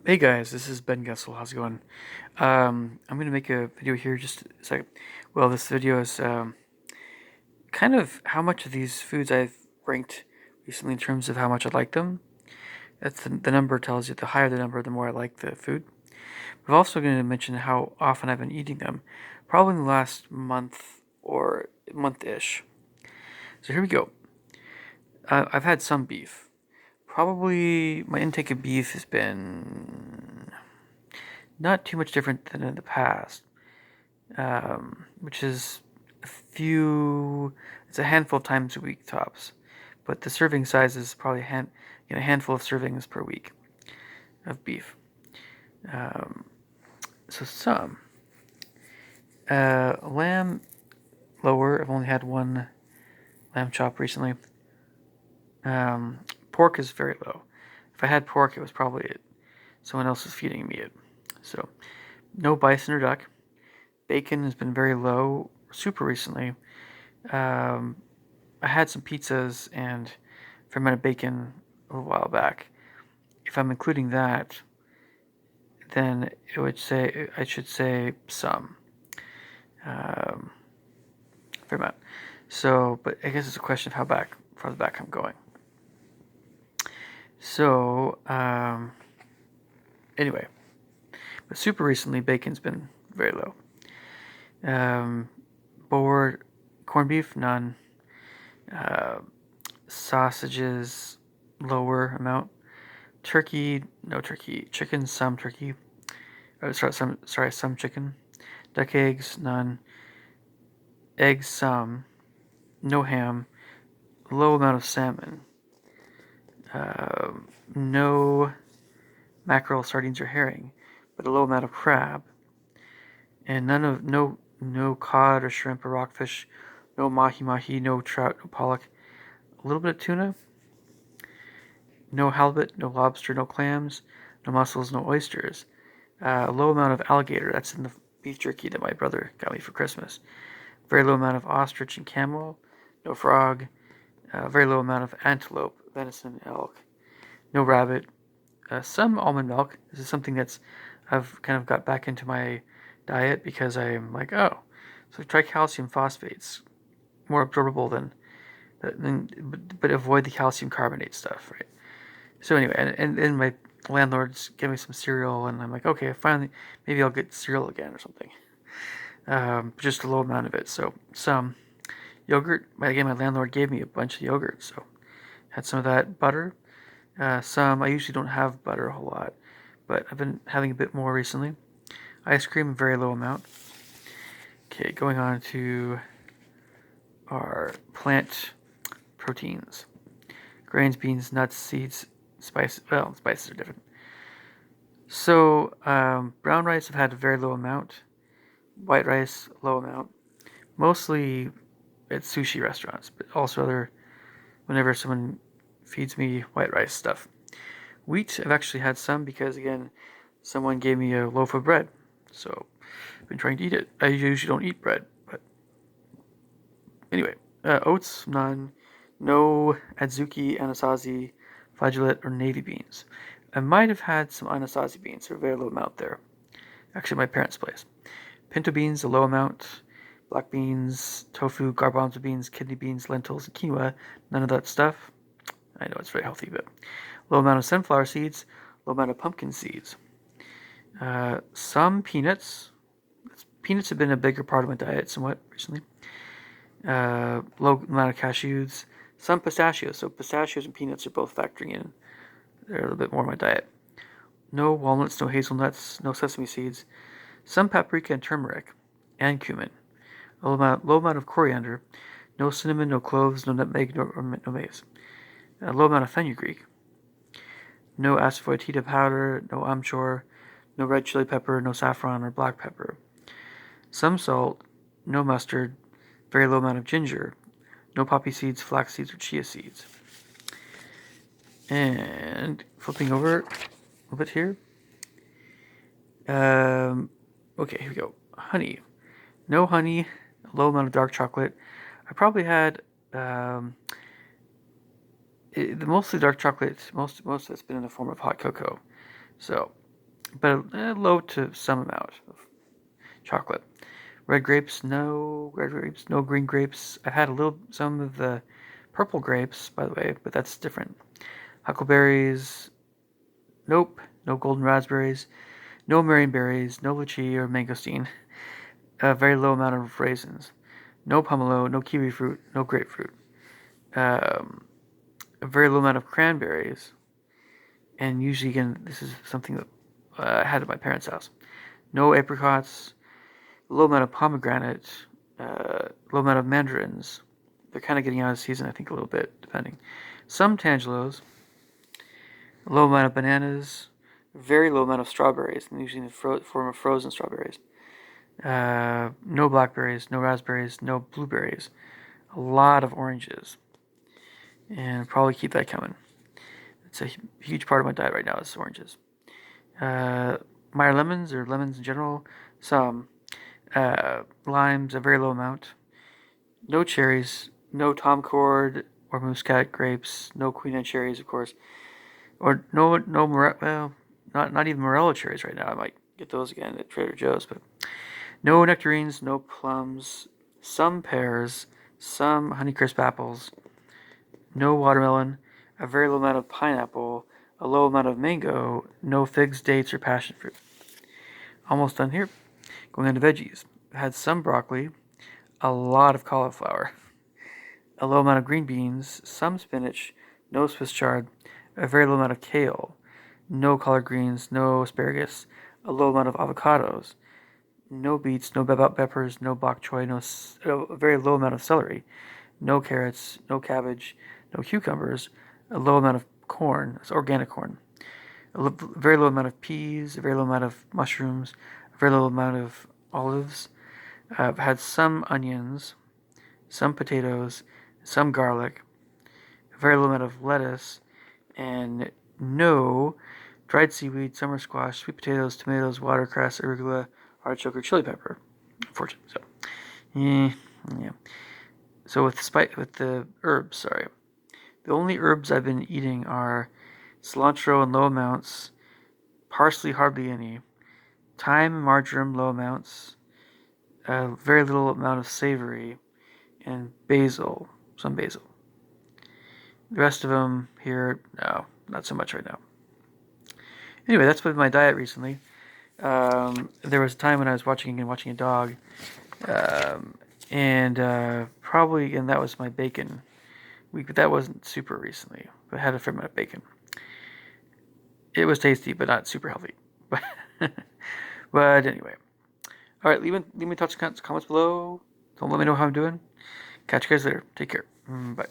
Hey guys, this is Ben Gessel. How's it going? I'm gonna make a video here just a second. Well, this video is kind of how much of these foods I've ranked recently in terms of how much I like them. That's the number tells you the higher the number, the more I like the food. But I'm also going to mention how often I've been eating them, probably in the last month or month-ish. So here we go. I've had some beef. Probably my intake of beef has been not too much different than in the past. Which is it's a handful of times a week tops. But the serving size is probably a handful of servings per week of beef. Um, so some. Lamb, lower. I've only had one lamb chop recently. Pork is very low. If I had pork, it was probably someone else was feeding me it. So, no bison or duck. Bacon has been very low super recently. Um, I had some pizzas and fermented bacon a while back. If I'm including that, then I should say some fair amount. So, but I guess it's a question of how far the back I'm going. So, anyway, but super recently, bacon's been very low. Board, corned beef, none. Uh, Sausages, lower amount. Turkey, no turkey. Chicken, some turkey. Some chicken. Duck eggs, none. Eggs, some. No ham. Low amount of salmon. No mackerel, sardines, or herring, but a low amount of crab. And no cod or shrimp or rockfish. No mahi mahi, no trout, no pollock. A little bit of tuna. No halibut, no lobster, no clams, no mussels, no oysters. A low amount of alligator. That's in the beef jerky that my brother got me for Christmas. Very low amount of ostrich and camel. No frog. Very low amount of antelope, venison, elk. No rabbit. Some almond milk. This is something I've kind of got back into my diet because I'm like, oh, so try calcium phosphates, more absorbable but avoid the calcium carbonate stuff, right? So anyway, and my landlords gave me some cereal, and I'm like, okay, finally, maybe I'll get cereal again or something. Just a low amount of it. So some yogurt. Again, my landlord gave me a bunch of yogurt, so had some of that. Butter. Some. I usually don't have butter a whole lot, but I've been having a bit more recently. Ice cream, very low amount. Okay, going on to our plant proteins: grains, beans, nuts, seeds, spices. Well, spices are different. So brown rice I've had a very low amount. White rice, low amount. Mostly at sushi restaurants, but also whenever someone feeds me white rice stuff. Wheat I've actually had some because again, someone gave me a loaf of bread, so I've been trying to eat it. I usually don't eat bread, but anyway, oats, none. No adzuki, anasazi, flageolet, or navy beans. I might have had some anasazi beans, a very low amount there. Actually, my parents' place. Pinto beans, a low amount. Black beans, tofu, garbanzo beans, kidney beans, lentils, and quinoa. None of that stuff. I know it's very healthy, but low amount of sunflower seeds, low amount of pumpkin seeds. Some peanuts. Peanuts have been a bigger part of my diet somewhat recently. Low amount of cashews. Some pistachios. So pistachios and peanuts are both factoring in. They're a little bit more of my diet. No walnuts, no hazelnuts, no sesame seeds. Some paprika and turmeric, and cumin. A low amount of coriander. No cinnamon, no cloves, no nutmeg, no mace. A low amount of fenugreek. No asafoetida powder, no amchur, no red chili pepper, no saffron or black pepper. Some salt, no mustard, very low amount of ginger, no poppy seeds, flax seeds, or chia seeds. And flipping over a little bit here. Okay, here we go. Honey. No honey, low amount of dark chocolate. I probably had the mostly dark chocolate. Most of it's been in the form of hot cocoa. So, but low to some amount of chocolate. Red grapes, no. Red grapes, no. Green grapes. I've had some of the purple grapes, by the way, but that's different. Huckleberries, nope. No golden raspberries. No marionberries. No lychee or mangosteen. A very low amount of raisins. No pomelo. No kiwi fruit. No grapefruit. Um, a very low amount of cranberries. And usually, again, this is something that I had at my parents' house. No apricots. A low amount of pomegranate. Low amount of mandarins. They're kind of getting out of season, I think, a little bit, depending. Some tangelos. A low amount of bananas. Very low amount of strawberries, and usually in the form of frozen strawberries. No blackberries, no raspberries, no blueberries. A lot of oranges. And probably keep that coming. It's a huge part of my diet right now is oranges. Meyer lemons, or lemons in general. Some. Limes, a very low amount. No cherries. No Tom Cord or Muscat grapes. No Queen Anne cherries, of course. Or well, not even Morello cherries right now. I might get those again at Trader Joe's, but no nectarines, no plums, some pears, some Honeycrisp apples, no watermelon, a very low amount of pineapple, a low amount of mango, no figs, dates, or passion fruit. Almost done here. Going on to veggies. Had some broccoli, a lot of cauliflower, a low amount of green beans, some spinach, no Swiss chard, a very low amount of kale, no collard greens, no asparagus, a low amount of avocados, no beets, no bell peppers, no bok choy, a very low amount of celery, no carrots, no cabbage, no cucumbers, a low amount of corn, it's organic corn, very low amount of peas, a very low amount of mushrooms, a very low amount of olives. I've had some onions, some potatoes, some garlic, a very low amount of lettuce, and no dried seaweed, summer squash, sweet potatoes, tomatoes, watercress, arugula, artichoke, or chili pepper. Unfortunately, so yeah. So with the herbs, sorry, the only herbs I've been eating are cilantro in low amounts, parsley hardly any, thyme and marjoram low amounts, very little amount of savory, and basil, some basil. The rest of them here, no, not so much right now. Anyway, that's been my diet recently. There was a time when I was watching a dog, and that was my bacon week, but that wasn't super recently. But I had a fair amount of bacon. It was tasty, but not super healthy. But but anyway, all right. Leave me thoughts, comments below. Don't let me know how I'm doing. Catch you guys later. Take care. Bye.